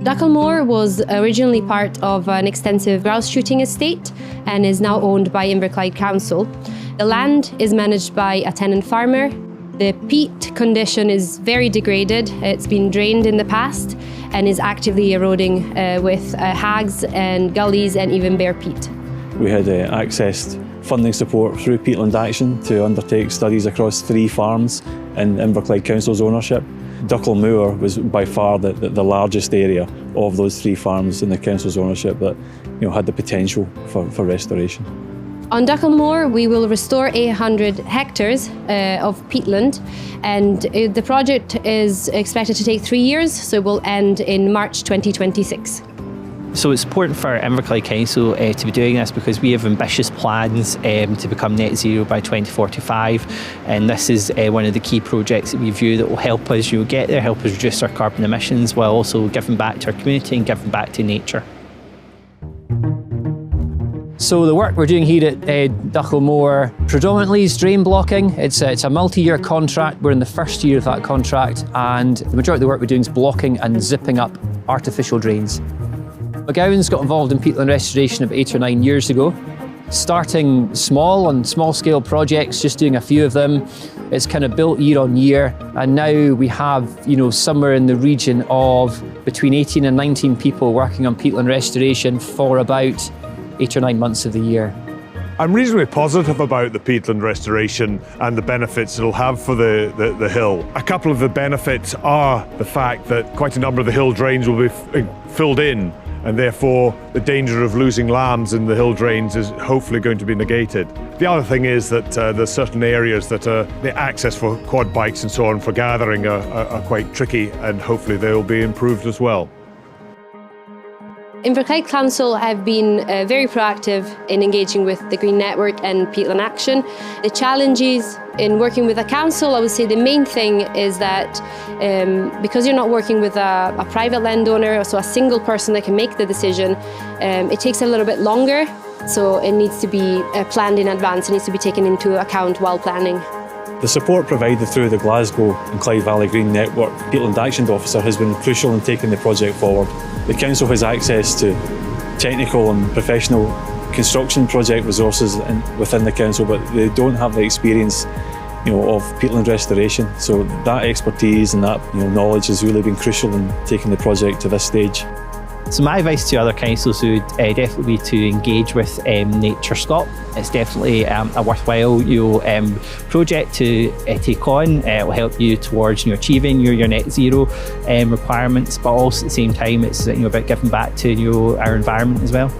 Ducklemore was originally part of an extensive grouse shooting estate and is now owned by Inverclyde Council. The land is managed by a tenant farmer. The peat condition is very degraded. It's been drained in the past and is actively eroding with hags and gullies and even bare peat. We had accessed funding support through Peatland Action to undertake studies across 3 farms in Inverclyde Council's ownership. Ducklemore was by far the largest area of those 3 farms in the council's ownership that had the potential for restoration. On Ducklemore, we will restore 800 hectares of peatland, and the project is expected to take 3 years, so it will end in March 2026. So it's important for Inverclyde Council to be doing this because we have ambitious plans to become net zero by 2045, and this is one of the key projects that we view that will help us get there, help us reduce our carbon emissions while also giving back to our community and giving back to nature. So the work we're doing here at Ducklemore predominantly is drain blocking. It's a multi-year contract. We're in the first year of that contract, and the majority of the work we're doing is blocking and zipping up artificial drains. McGowan's got involved in peatland restoration about 8 or 9 years ago, starting small on small-scale projects, just doing a few of them. It's kind of built year on year, and now we have somewhere in the region of between 18 and 19 people working on peatland restoration for about 8 or 9 months of the year. I'm reasonably positive about the peatland restoration and the benefits it'll have for the hill. A couple of the benefits are the fact that quite a number of the hill drains will be filled in, and therefore the danger of losing lambs in the hill drains is hopefully going to be negated. The other thing is that there's certain areas that the access for quad bikes and so on for gathering are quite tricky, and hopefully they'll be improved as well. Inverclyde Council have been very proactive in engaging with the Green Network and Peatland Action. The challenges in working with a council, I would say the main thing is that because you're not working with a private landowner, so a single person that can make the decision, it takes a little bit longer. So it needs to be planned in advance, it needs to be taken into account while planning. The support provided through the Glasgow and Clyde Valley Green Network Peatland Action Officer has been crucial in taking the project forward. The council has access to technical and professional construction project resources within the council, but they don't have the experience of peatland restoration. So that expertise and that knowledge has really been crucial in taking the project to this stage. So my advice to other councils would definitely be to engage with NatureScot. It's definitely a worthwhile project to take on. It will help you towards achieving your net zero requirements, but also at the same time it's about giving back to our environment as well.